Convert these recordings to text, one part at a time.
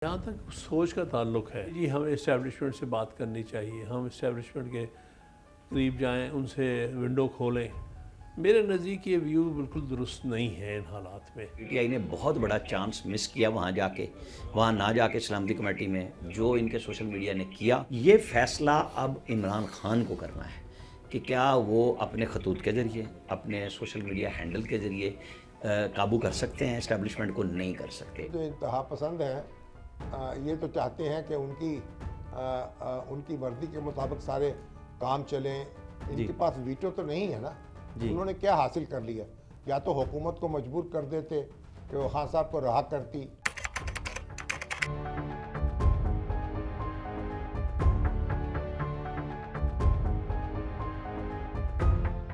जहाँ तक सोच का ताल्लुक है जी, हमें इस्टेब्लिशमेंट से बात करनी चाहिए। हम इस्टेब्लिशमेंट के करीब जाएं, उनसे विंडो खोलें। मेरे नज़दीक ये व्यू बिल्कुल दुरुस्त नहीं है इन हालात में। पीटीआई ने बहुत बड़ा चांस मिस किया वहाँ ना जाके सलामती कमेटी में जो इनके सोशल मीडिया ने किया। ये फैसला अब इमरान खान को करना है कि क्या वो अपने खतूत के ज़रिए, अपने सोशल मीडिया हैंडल के ज़रिए काबू कर सकते हैं, इस्टेब्लिशमेंट को नहीं कर सकते। जो इंतहा पसंद हैं ये तो चाहते हैं कि उनकी वर्दी के मुताबिक सारे काम चलें। इनके पास वीटो तो नहीं है ना। उन्होंने क्या हासिल कर लिया? या तो हुकूमत को मजबूर कर देते कि वो खान साहब को रहा करती।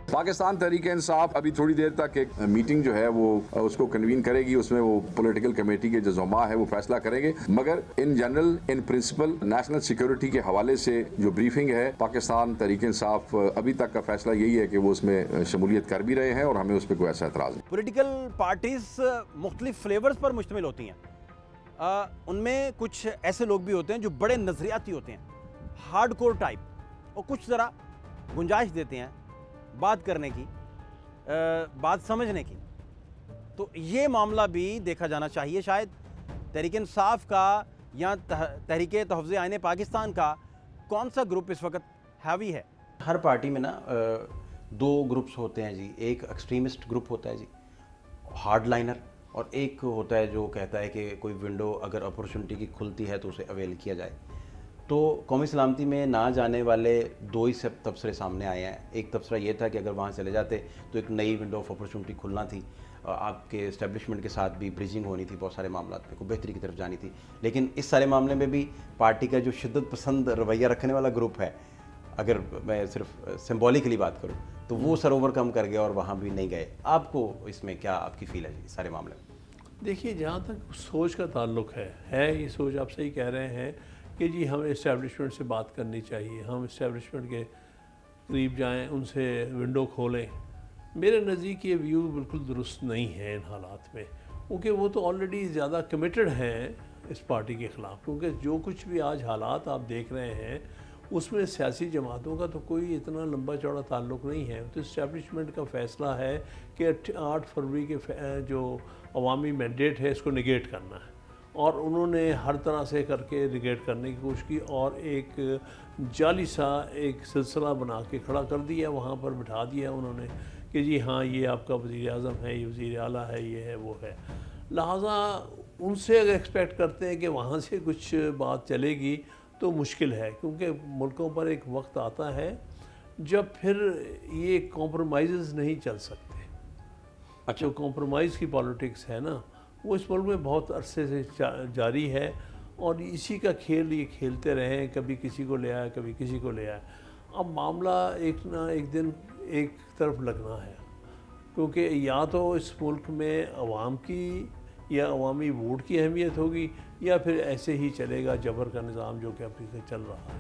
पाकिस्तान तहरीक इंसाफ अभी थोड़ी देर तक एक मीटिंग जो है वो उसको कन्वीन करेगी। उसमें वो पॉलिटिकल कमेटी के जो ज़ुमा है वो फैसला करेंगे। मगर in general, in principle, national security के हवाले से जो ब्रीफिंग है, पाकिस्तान तहरीक इंसाफ अभी तक का फैसला यही है कि वो उसमें शमूलियत कर भी रहे हैं और हमें उस पर कोई ऐसा एतराज़ नहीं। पॉलिटिकल पार्टीज मुख्तलिफ फ्लेवर्स पर मुश्तमिल होती हैं। उनमें कुछ ऐसे लोग भी होते हैं जो बड़े नज़रियाती होते हैं, हार्डकोर टाइप, और कुछ ज़रा गुंजाइश देते हैं बात करने की, बात समझने की। तो ये मामला भी देखा जाना चाहिए। शायद तहरीक इंसाफ का या तहरीक तहफ़्ज़ुज़ आईन पाकिस्तान का कौन सा ग्रुप इस वक्त हावी है? हर पार्टी में ना दो ग्रुप्स होते हैं जी। एक एक्सट्रीमिस्ट ग्रुप होता है जी, हार्डलाइनर, और एक होता है जो कहता है कि कोई विंडो अगर अपॉर्चुनिटी की खुलती है तो उसे अवेल किया जाए। तो कौमी सलामती में ना जाने वाले दो ही सब तबसरे सामने आए हैं। एक तबसरा ये था कि अगर वहाँ चले जाते तो एक नई विंडो ऑफ अपॉर्चुनिटी खुलना थी, आपके इस्टेब्लिशमेंट के साथ भी ब्रिजिंग होनी थी, बहुत सारे मामलों में को बेहतरी की तरफ जानी थी। लेकिन इस सारे मामले में भी पार्टी का जो शिद्दत पसंद रवैया रखने वाला ग्रुप है, अगर मैं सिर्फ सिम्बॉलिकली बात करूँ, तो वो सर ओवरकम कर गया और वहाँ भी नहीं गए। आपको इसमें क्या आपकी फील है जी सारे मामले में? देखिए, जहाँ तक सोच का ताल्लुक है ये सोच आप सही कह रहे हैं कि जी हमें इस्टेब्लिशमेंट से बात करनी चाहिए। हम इस्टेब्लिशमेंट के करीब जाएं, उनसे विंडो खोलें। मेरे नज़दीक ये व्यू बिल्कुल दुरुस्त नहीं है इन हालात में, क्योंकि वो तो ऑलरेडी ज़्यादा कमिटेड हैं इस पार्टी के ख़िलाफ़। क्योंकि जो कुछ भी आज हालात आप देख रहे हैं उसमें सियासी जमातों का तो कोई इतना लंबा चौड़ा ताल्लुक नहीं है। तो इस्टेब्लिशमेंट का फ़ैसला है कि 8 फरवरी के जो अवामी मैंडेट है इसको निगेट करना है, और उन्होंने हर तरह से करके निगेट करने की कोशिश की और एक जाली सा एक सिलसिला बना के खड़ा कर दिया, वहाँ पर बिठा दिया उन्होंने कि जी हाँ, ये आपका वज़ीर आज़म है, ये वज़ीर आला है, ये है, वो है। लिहाजा उनसे अगर एक्सपेक्ट करते हैं कि वहाँ से कुछ बात चलेगी तो मुश्किल है, क्योंकि मुल्कों पर एक वक्त आता है जब फिर ये कॉम्प्रोमाइज़ नहीं चल सकते। जो कॉम्प्रोमाइज़ की पॉलिटिक्स है ना, वो इस मुल्क में बहुत अरसे से जारी है, और इसी का खेल ये खेलते रहे हैं। कभी किसी को ले आया, कभी किसी को ले आया। अब मामला एक ना एक दिन एक तरफ लगना है, क्योंकि या तो इस मुल्क में अवाम की या अवामी वोट की अहमियत होगी, या फिर ऐसे ही चलेगा जबर का निज़ाम जो कि अभी चल रहा है।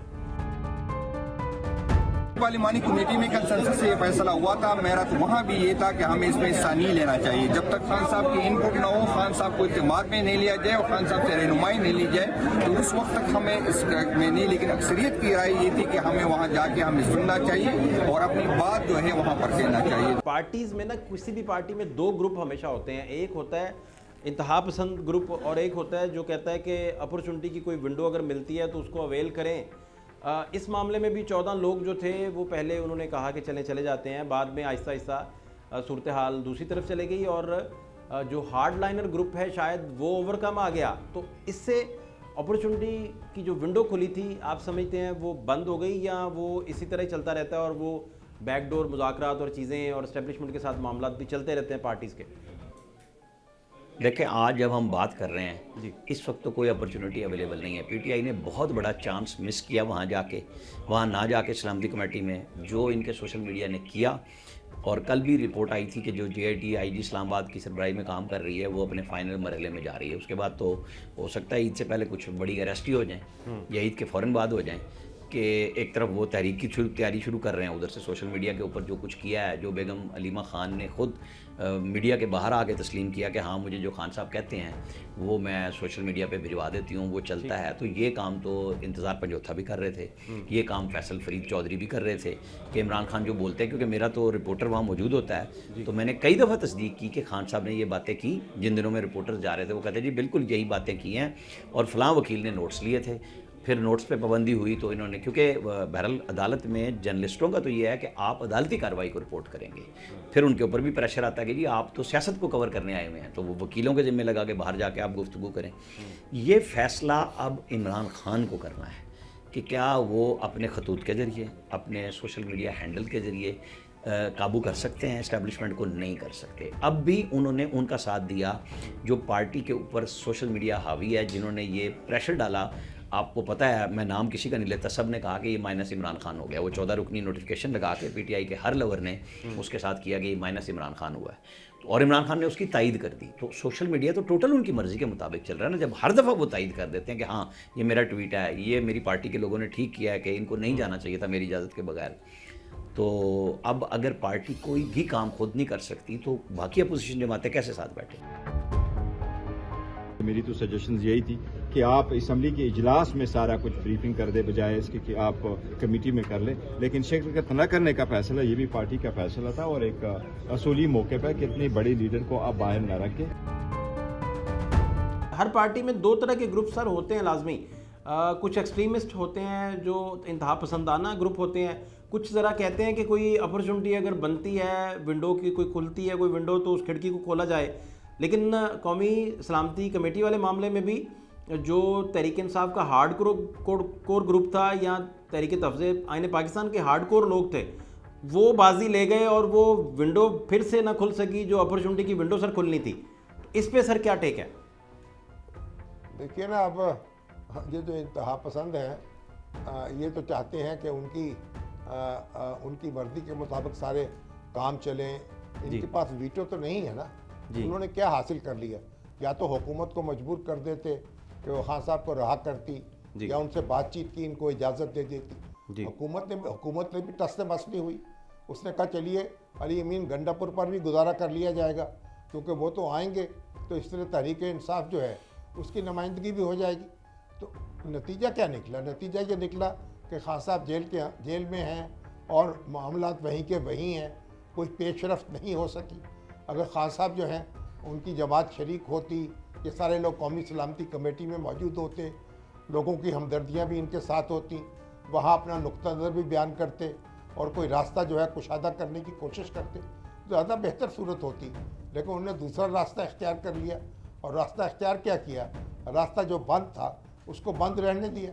पार्लिमानी कमेटी में कंसेंसस से ये फैसला हुआ था। मेरा तो वहाँ भी ये था कि हमें इसमें हिस्सा नहीं लेना चाहिए। जब तक खान साहब की इनपुट ना हो, खान साहब को इत्तेमाद में नहीं लिया जाए और खान साहब से रहनुमाई नहीं ली जाए, तो उस वक्त तक हमें इसमें नहीं। लेकिन अक्सरियत की राय ये थी कि हमें वहाँ जाके हमें सुनना चाहिए और अपनी बात जो है वहाँ पर कहना चाहिए। पार्टीज़ में ना किसी भी पार्टी में दो ग्रुप हमेशा होते हैं। एक होता है इंतहा पसंद ग्रुप, और एक होता है जो कहता है कि अपॉर्चुनिटी की कोई विंडो अगर मिलती है तो उसको अवेल करें। इस मामले में भी 14 लोग जो थे वो पहले उन्होंने कहा कि चले जाते हैं, बाद में आहिस्ता आहिस्ता सूरत हाल दूसरी तरफ चले गई, और जो हार्ड लाइनर ग्रुप है शायद वो ओवरकम आ गया। तो इससे अपॉर्चुनिटी की जो विंडो खुली थी, आप समझते हैं वो बंद हो गई, या वो इसी तरह ही चलता रहता है और वो बैकडोर मुज़ाकरात और चीज़ें और इस्टेब्लिशमेंट के साथ मामला भी चलते रहते हैं पार्टीज़ के? देखें, आज जब हम बात कर रहे हैं जी, इस वक्त तो कोई अपॉर्चुनिटी अवेलेबल नहीं है। पीटीआई ने बहुत बड़ा चांस मिस किया वहाँ ना जाके सलामती कमेटी में जो इनके सोशल मीडिया ने किया। और कल भी रिपोर्ट आई थी कि जो JIT IG इस्लामाबाद की सरबराही में काम कर रही है वो अपने फाइनल मरहले में जा रही है। उसके बाद तो हो सकता है ईद से पहले कुछ बड़ी अरेस्ट ही हो जाएँ या ईद के फ़ौरन बाद हो जाएँ। कि एक तरफ वो तहरीक की तैयारी शुरू कर रहे हैं, उधर से सोशल मीडिया के ऊपर जो कुछ किया है, जो बेगम अलीमा ख़ान ने ख़ुद मीडिया के बाहर आके तस्लीम किया कि हाँ मुझे जो खान साहब कहते हैं वो मैं सोशल मीडिया पे भिजवा देती हूँ, वो चलता है। तो ये काम तो इंतज़ार पंजोथा भी कर रहे थे, ये काम फैसल फरीद चौधरी भी कर रहे थे कि इमरान खान जो बोलते हैं, क्योंकि मेरा तो रिपोर्टर वहाँ मौजूद होता है, तो मैंने कई दफ़ा तस्दीक की कि खान साहब ने ये बातें की। जिन दिनों में रिपोर्टर्स जा रहे थे वो कहते जी बिल्कुल यही बातें की हैं और फ़लाँ वकील ने नोट्स लिए थे। फिर नोट्स पे पाबंदी हुई तो इन्होंने, क्योंकि बहरहाल अदालत में जर्नलिस्टों का तो ये है कि आप अदालती कार्रवाई को रिपोर्ट करेंगे, फिर उनके ऊपर भी प्रेशर आता है कि जी आप तो सियासत को कवर करने आए हुए हैं, तो वो वकीलों के ज़िम्मे लगा के बाहर जाके आप गुफ्तगू करें। ये फ़ैसला अब इमरान खान को करना है कि क्या वो अपने खतूत के ज़रिए, अपने सोशल मीडिया हैंडल के ज़रिए काबू कर सकते हैं इस्टेब्लिशमेंट को। नहीं कर सकते। अब भी उन्होंने उनका साथ दिया जो पार्टी के ऊपर सोशल मीडिया हावी है, जिन्होंने ये प्रेशर डाला। आपको पता है, मैं नाम किसी का नहीं लेता, सब ने कहा कि ये माइनस इमरान खान हो गया। वो 14 रुकनी नोटिफिकेशन लगा के पीटीआई के हर लवर ने उसके साथ किया कि ये माइनस इमरान खान हुआ है, और इमरान खान ने उसकी तायद कर दी। तो सोशल मीडिया तो टोटल उनकी मर्ज़ी के मुताबिक चल रहा है ना। जब हर दफ़ा वो तायद कर देते हैं कि हाँ ये मेरा ट्वीट है, ये मेरी पार्टी के लोगों ने ठीक किया है कि इनको नहीं जाना चाहिए था मेरी इजाज़त के बगैर, तो अब अगर पार्टी कोई भी काम खुद नहीं कर सकती तो बाकी अपोजिशन जमातें कैसे साथ बैठे। मेरी तो सजेशंस यही थी कि आप असम्बली के इजलास में सारा कुछ ब्रीफिंग कर दे, बजाय इसके कि आप कमेटी में कर लें। लेकिन शिरकत न करने का फैसला ये भी पार्टी का फैसला था, और एक असूली मौके पर कि इतने बड़े लीडर को आप बाहर न रखें। हर पार्टी में दो तरह के ग्रुप सर होते हैं लाजमी। कुछ एक्सट्रीमिस्ट होते हैं जो इंतहा पसंदाना ग्रुप होते हैं, कुछ ज़रा कहते हैं कि कोई अपॉर्चुनिटी अगर बनती है, विंडो की कोई खुलती है कोई विंडो, तो उस खिड़की को खोला जाए। लेकिन कौमी सलामती कमेटी वाले मामले में भी जो तहरीक इंसाफ का हार्ड कोर ग्रुप था या तहरीक तफज़े आईन पाकिस्तान के हार्ड कोर लोग थे, वो बाजी ले गए और वो विंडो फिर से ना खुल सकी जो अपॉर्चुनिटी की विंडो सर खुलनी थी। इस पे सर क्या टेक है? देखिए ना, अब ये जो इंतहा पसंद हैं ये तो चाहते हैं कि उनकी मर्जी के मुताबिक सारे काम चलें। इनके पास वीटो तो नहीं है ना। उन्होंने क्या हासिल कर लिया? या तो हुकूमत को मजबूर कर देते कि वो खान साहब को रहा करती, या उनसे बातचीत की, इनको इजाज़त दे देती। हुकूमत ने भी टस से मस नहीं हुई। उसने कहा चलिए अली अमीन गंडापुर पर भी गुजारा कर लिया जाएगा, क्योंकि वो तो आएंगे, तो इस तरह तहरीक इंसाफ जो है उसकी नुमाइंदगी भी हो जाएगी। तो नतीजा क्या निकला? नतीजा ये निकला कि खान साहब जेल में हैं और मामलात वहीं के वहीं हैं, कोई पेशरफ्त नहीं हो सकी। अगर खान साहब जो हैं उनकी जमात शरीक होती, ये सारे लोग कौमी सलामती कमेटी में मौजूद होते, लोगों की हमदर्दियाँ भी इनके साथ होती, वहाँ अपना नुक्ता नज़र भी बयान करते और कोई रास्ता जो है कुशादा करने की कोशिश करते, तो ज़्यादा बेहतर सूरत होती। लेकिन उन्होंने दूसरा रास्ता इख्तियार कर लिया, और रास्ता इख्तियार क्या किया? रास्ता जो बंद था उसको बंद रहने दिया।